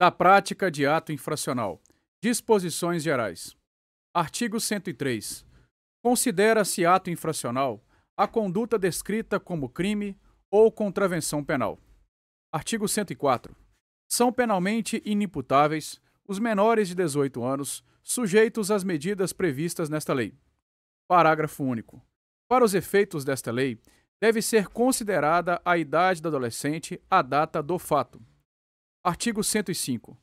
Da prática de ato infracional. Disposições gerais. Artigo 103. Considera-se ato infracional a conduta descrita como crime ou contravenção penal. Artigo 104. São penalmente inimputáveis os menores de 18 anos sujeitos às medidas previstas nesta lei. Parágrafo único. Para os efeitos desta lei, deve ser considerada a idade do adolescente à data do fato. Artigo 105.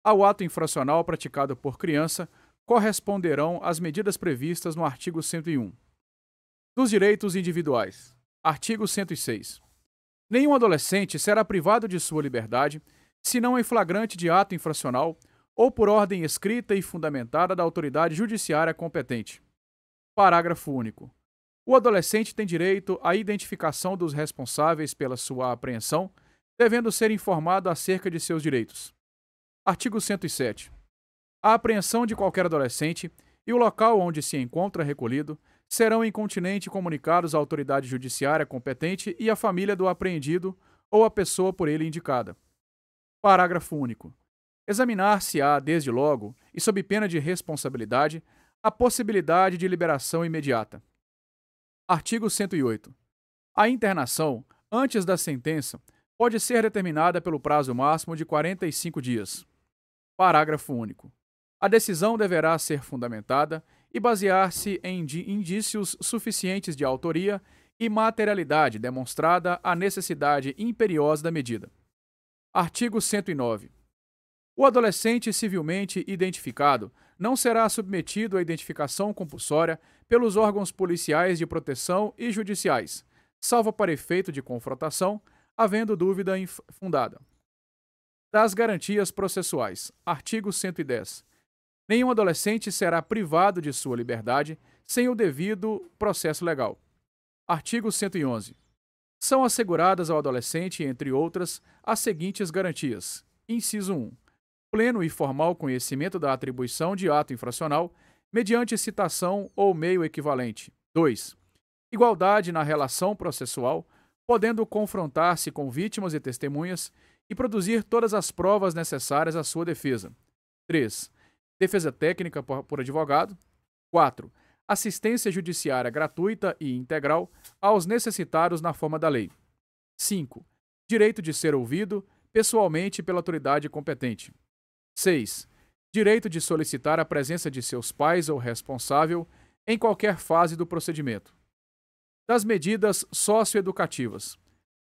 Ao ato infracional praticado por criança, corresponderão as medidas previstas no artigo 101. Dos direitos individuais. Artigo 106. Nenhum adolescente será privado de sua liberdade, senão em flagrante de ato infracional ou por ordem escrita e fundamentada da autoridade judiciária competente. Parágrafo único. O adolescente tem direito à identificação dos responsáveis pela sua apreensão, devendo ser informado acerca de seus direitos. Artigo 107. A apreensão de qualquer adolescente e o local onde se encontra recolhido serão incontinenti comunicados à autoridade judiciária competente e à família do apreendido ou à pessoa por ele indicada. Parágrafo único. Examinar-se-á, desde logo, e sob pena de responsabilidade, a possibilidade de liberação imediata. Artigo 108. A internação, antes da sentença, pode ser determinada pelo prazo máximo de 45 dias. Parágrafo único. A decisão deverá ser fundamentada e basear-se em indícios suficientes de autoria e materialidade demonstrada a necessidade imperiosa da medida. Artigo 109. O adolescente civilmente identificado não será submetido à identificação compulsória pelos órgãos policiais de proteção e judiciais, salvo para efeito de confrontação, havendo dúvida fundada. Das garantias processuais. Artigo 110. Nenhum adolescente será privado de sua liberdade sem o devido processo legal. Artigo 111. São asseguradas ao adolescente, entre outras, as seguintes garantias. Inciso 1. Pleno e formal conhecimento da atribuição de ato infracional, mediante citação ou meio equivalente. 2. Igualdade na relação processual, podendo confrontar-se com vítimas e testemunhas e produzir todas as provas necessárias à sua defesa. 3. Defesa técnica por advogado. 4. Assistência judiciária gratuita e integral aos necessitados na forma da lei. 5. Direito de ser ouvido pessoalmente pela autoridade competente. 6. Direito de solicitar a presença de seus pais ou responsável em qualquer fase do procedimento. Das medidas socioeducativas.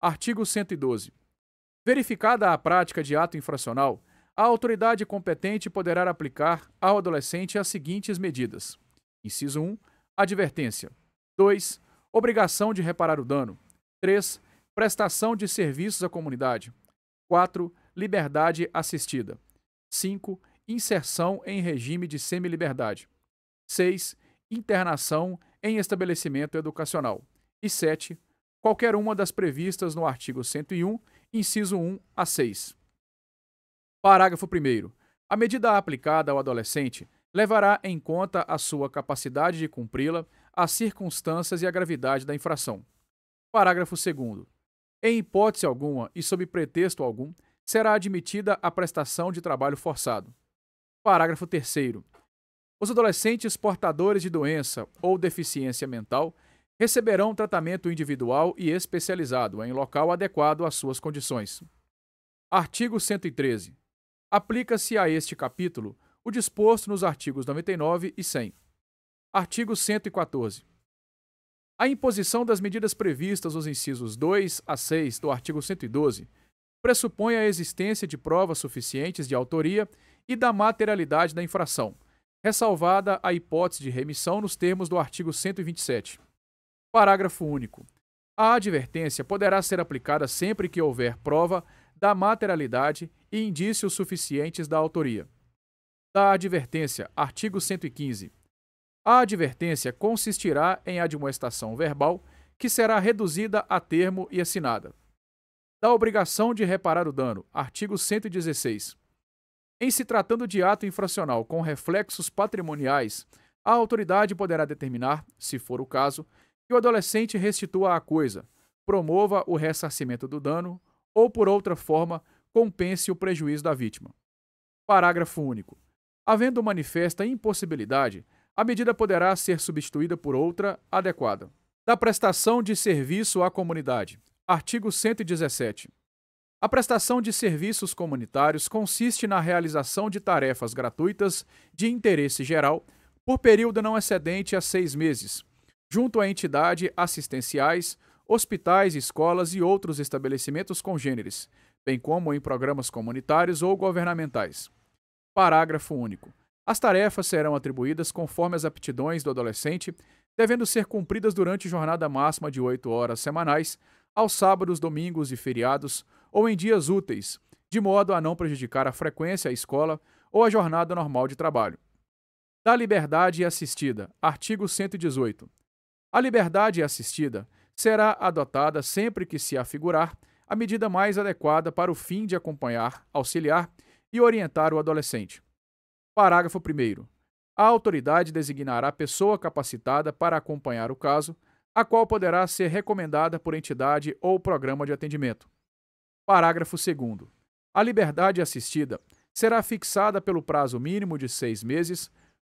Artigo 112. Verificada a prática de ato infracional, a autoridade competente poderá aplicar ao adolescente as seguintes medidas. Inciso 1. Advertência. 2. Obrigação de reparar o dano. 3. Prestação de serviços à comunidade. 4. Liberdade assistida. 5. Inserção em regime de semiliberdade. 6. Internação em estabelecimento educacional. E 7. Qualquer uma das previstas no artigo 101, inciso 1 a 6. Parágrafo 1º. A medida aplicada ao adolescente levará em conta a sua capacidade de cumpri-la, as circunstâncias e a gravidade da infração. Parágrafo 2º. Em hipótese alguma e sob pretexto algum, será admitida a prestação de trabalho forçado. Parágrafo 3º. Os adolescentes portadores de doença ou deficiência mental receberão tratamento individual e especializado em local adequado às suas condições. Artigo 113. Aplica-se a este capítulo o disposto nos artigos 99 e 100. Artigo 114. A imposição das medidas previstas nos incisos 2 a 6 do artigo 112 pressupõe a existência de provas suficientes de autoria e da materialidade da infração, ressalvada a hipótese de remissão nos termos do artigo 127. Parágrafo único. A advertência poderá ser aplicada sempre que houver prova da materialidade e indícios suficientes da autoria. Da advertência, artigo 115. A advertência consistirá em admoestação verbal, que será reduzida a termo e assinada. Da obrigação de reparar o dano, artigo 116. Em se tratando de ato infracional com reflexos patrimoniais, a autoridade poderá determinar, se for o caso, que o adolescente restitua a coisa, promova o ressarcimento do dano ou, por outra forma, compense o prejuízo da vítima. Parágrafo único. Havendo manifesta impossibilidade, a medida poderá ser substituída por outra adequada. Da prestação de serviço à comunidade. Artigo 117. A prestação de serviços comunitários consiste na realização de tarefas gratuitas de interesse geral por período não excedente a 6 meses, junto a entidades assistenciais, hospitais, escolas e outros estabelecimentos congêneres, bem como em programas comunitários ou governamentais. Parágrafo único. As tarefas serão atribuídas conforme as aptidões do adolescente, devendo ser cumpridas durante jornada máxima de 8 horas semanais, aos sábados, domingos e feriados, ou em dias úteis, de modo a não prejudicar a frequência à escola ou a jornada normal de trabalho. Da liberdade assistida. Artigo 118. A liberdade assistida será adotada sempre que se afigurar a medida mais adequada para o fim de acompanhar, auxiliar e orientar o adolescente. Parágrafo 1º. A autoridade designará pessoa capacitada para acompanhar o caso, a qual poderá ser recomendada por entidade ou programa de atendimento. Parágrafo 2º. A liberdade assistida será fixada pelo prazo mínimo de 6 meses,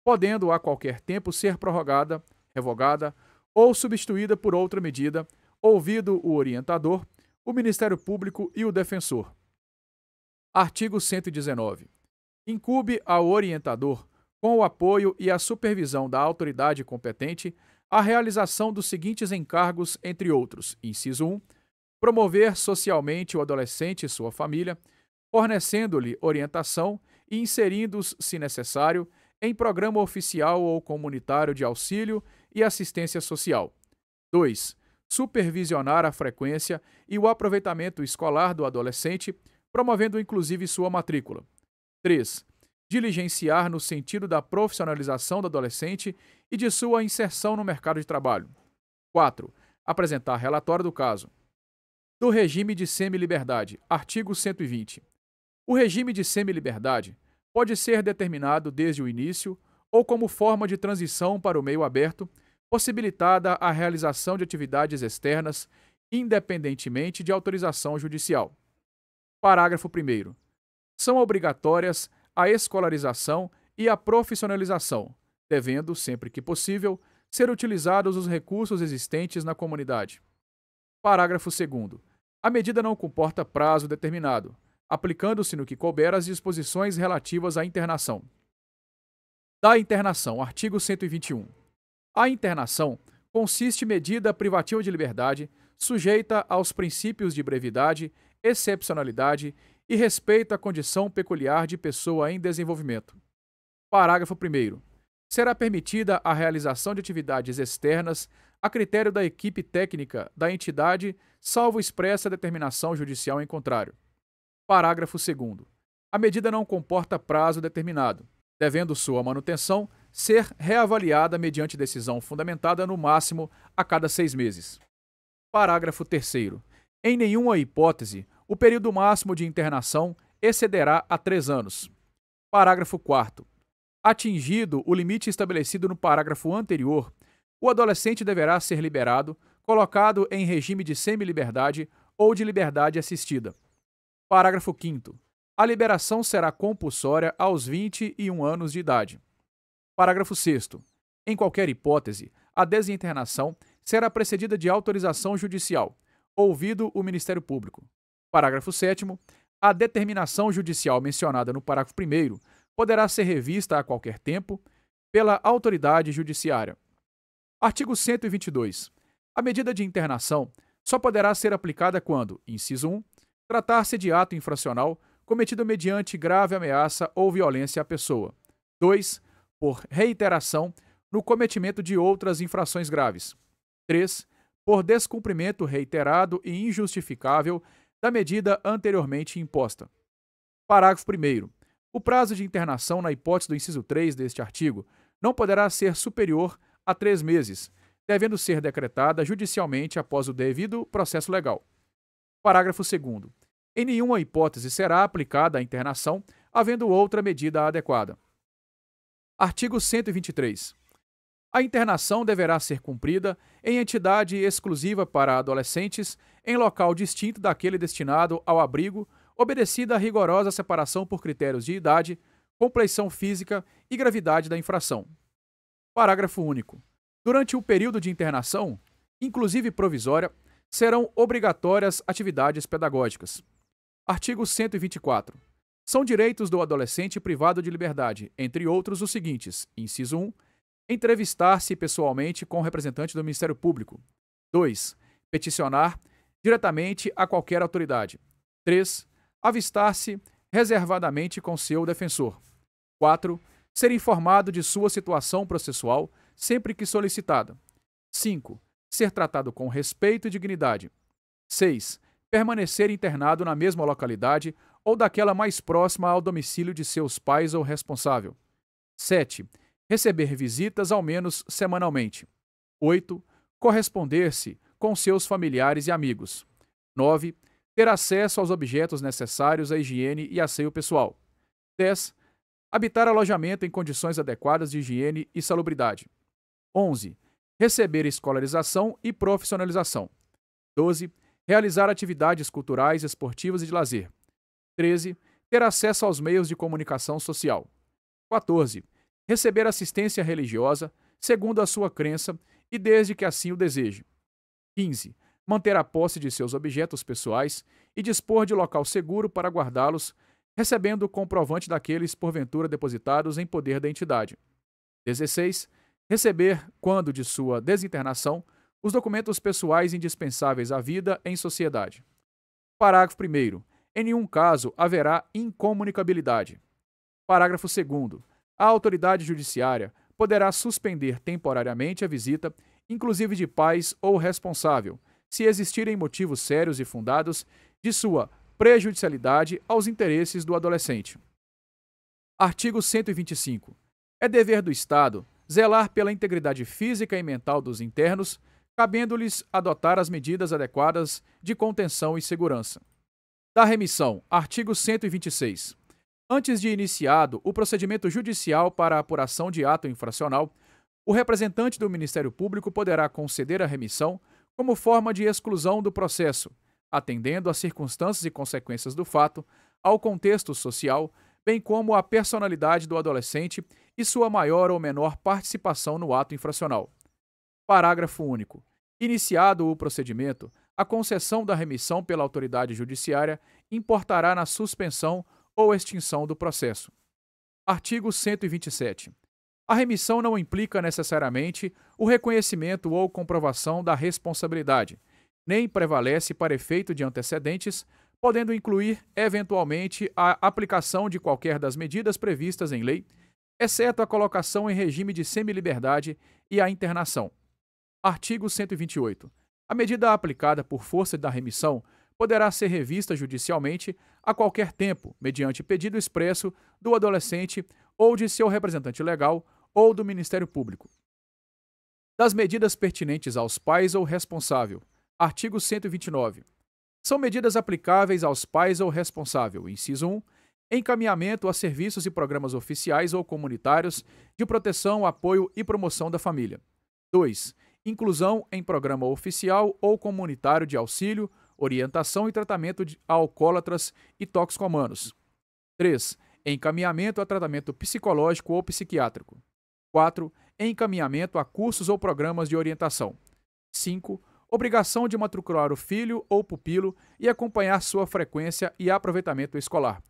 podendo a qualquer tempo ser prorrogada, revogada ou substituída por outra medida, ouvido o orientador, o Ministério Público e o defensor. Artigo 119. Incumbe ao orientador, com o apoio e a supervisão da autoridade competente, a realização dos seguintes encargos, entre outros: inciso 1, promover socialmente o adolescente e sua família, fornecendo-lhe orientação e inserindo-os, se necessário, em programa oficial ou comunitário de auxílio e assistência social. 2. Supervisionar a frequência e o aproveitamento escolar do adolescente, promovendo inclusive sua matrícula. 3. Diligenciar no sentido da profissionalização do adolescente e de sua inserção no mercado de trabalho. 4. Apresentar relatório do caso. Do regime de semiliberdade. Artigo 120. O regime de semiliberdade pode ser determinado desde o início ou como forma de transição para o meio aberto, possibilitada a realização de atividades externas, independentemente de autorização judicial. Parágrafo 1º. São obrigatórias a escolarização e a profissionalização, devendo, sempre que possível, ser utilizados os recursos existentes na comunidade. Parágrafo 2º. A medida não comporta prazo determinado, aplicando-se no que couber as disposições relativas à internação. Da internação. Artigo 121. A internação consiste em medida privativa de liberdade, sujeita aos princípios de brevidade, excepcionalidade e respeito à condição peculiar de pessoa em desenvolvimento. Parágrafo 1º. Será permitida a realização de atividades externas a critério da equipe técnica da entidade, salvo expressa determinação judicial em contrário. Parágrafo 2º. A medida não comporta prazo determinado, devendo sua manutenção ser reavaliada mediante decisão fundamentada no máximo a cada 6 meses. Parágrafo 3º. Em nenhuma hipótese, o período máximo de internação excederá a 3 anos. Parágrafo 4º. Atingido o limite estabelecido no parágrafo anterior, o adolescente deverá ser liberado, colocado em regime de semiliberdade ou de liberdade assistida. Parágrafo 5º. A liberação será compulsória aos 21 anos de idade. Parágrafo 6º. Em qualquer hipótese, a desinternação será precedida de autorização judicial, ouvido o Ministério Público. Parágrafo 7º. A determinação judicial mencionada no parágrafo 1º poderá ser revista a qualquer tempo pela autoridade judiciária. Artigo 122. A medida de internação só poderá ser aplicada quando, inciso 1, tratar-se de ato infracional cometido mediante grave ameaça ou violência à pessoa. 2. Por reiteração no cometimento de outras infrações graves. 3. Por descumprimento reiterado e injustificável da medida anteriormente imposta. Parágrafo 1º. O prazo de internação na hipótese do inciso 3 deste artigo não poderá ser superior a 3 meses, devendo ser decretada judicialmente após o devido processo legal. Parágrafo 2º. Em nenhuma hipótese será aplicada a internação, havendo outra medida adequada. Artigo 123. A internação deverá ser cumprida em entidade exclusiva para adolescentes, em local distinto daquele destinado ao abrigo obedecida a rigorosa separação por critérios de idade, compleição física e gravidade da infração. Parágrafo único. Durante o período de internação, inclusive provisória, serão obrigatórias atividades pedagógicas. Artigo 124. São direitos do adolescente privado de liberdade, entre outros, os seguintes: inciso 1. Entrevistar-se pessoalmente com o representante do Ministério Público. 2. Peticionar diretamente a qualquer autoridade. 3. Avistar-se reservadamente com seu defensor. 4. Ser informado de sua situação processual sempre que solicitada. 5. Ser tratado com respeito e dignidade. 6. Permanecer internado na mesma localidade ou daquela mais próxima ao domicílio de seus pais ou responsável. 7. Receber visitas ao menos semanalmente. 8. Corresponder-se com seus familiares e amigos. 9. Ter acesso aos objetos necessários à higiene e asseio pessoal. 10. Habitar alojamento em condições adequadas de higiene e salubridade. 11. Receber escolarização e profissionalização. 12. Realizar atividades culturais, esportivas e de lazer. 13. Ter acesso aos meios de comunicação social. 14. Receber assistência religiosa, segundo a sua crença e desde que assim o deseje. 15. Manter a posse de seus objetos pessoais e dispor de local seguro para guardá-los, recebendo o comprovante daqueles porventura depositados em poder da entidade. 16. Receber, quando de sua desinternação, os documentos pessoais indispensáveis à vida em sociedade. Parágrafo 1º. Em nenhum caso haverá incomunicabilidade. Parágrafo 2º. A autoridade judiciária poderá suspender temporariamente a visita, inclusive de pais ou responsável, se existirem motivos sérios e fundados de sua prejudicialidade aos interesses do adolescente. Artigo 125. É dever do Estado zelar pela integridade física e mental dos internos, cabendo-lhes adotar as medidas adequadas de contenção e segurança. Da remissão. Artigo 126. Antes de iniciado o procedimento judicial para a apuração de ato infracional, o representante do Ministério Público poderá conceder a remissão como forma de exclusão do processo, atendendo às circunstâncias e consequências do fato, ao contexto social, bem como à personalidade do adolescente e sua maior ou menor participação no ato infracional. Parágrafo único. Iniciado o procedimento, a concessão da remissão pela autoridade judiciária importará na suspensão ou extinção do processo. Artigo 127. A remissão não implica necessariamente o reconhecimento ou comprovação da responsabilidade, nem prevalece para efeito de antecedentes, podendo incluir, eventualmente, a aplicação de qualquer das medidas previstas em lei, exceto a colocação em regime de semiliberdade e a internação. Artigo 128. A medida aplicada por força da remissão poderá ser revista judicialmente a qualquer tempo, mediante pedido expresso do adolescente ou de seu representante legal ou do Ministério Público. Das medidas pertinentes aos pais ou responsável. Artigo 129. São medidas aplicáveis aos pais ou responsável. Inciso 1. Encaminhamento a serviços e programas oficiais ou comunitários de proteção, apoio e promoção da família. 2. Inclusão em programa oficial ou comunitário de auxílio, orientação e tratamento a alcoólatras e toxicomanos. 3. Encaminhamento a tratamento psicológico ou psiquiátrico. 4. Encaminhamento a cursos ou programas de orientação. 5. Obrigação de matricular o filho ou pupilo e acompanhar sua frequência e aproveitamento escolar.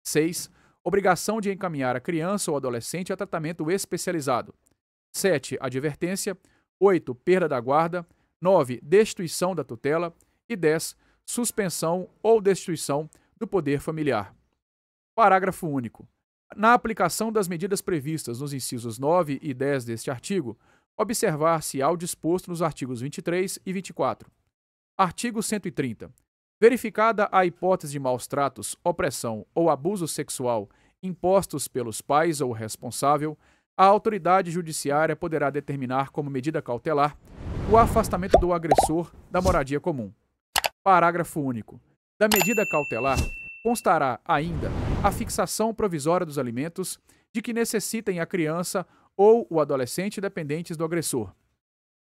6. Obrigação de encaminhar a criança ou adolescente a tratamento especializado. 7. Advertência. 8. Perda da guarda. 9. Destituição da tutela. E 10. Suspensão ou destituição do poder familiar. Parágrafo único. Na aplicação das medidas previstas nos incisos 9 e 10 deste artigo, observar-se ao disposto nos artigos 23 e 24. Artigo 130. Verificada a hipótese de maus-tratos, opressão ou abuso sexual impostos pelos pais ou responsável, a autoridade judiciária poderá determinar como medida cautelar o afastamento do agressor da moradia comum. Parágrafo único. Da medida cautelar constará ainda a fixação provisória dos alimentos de que necessitem a criança ou o adolescente dependentes do agressor.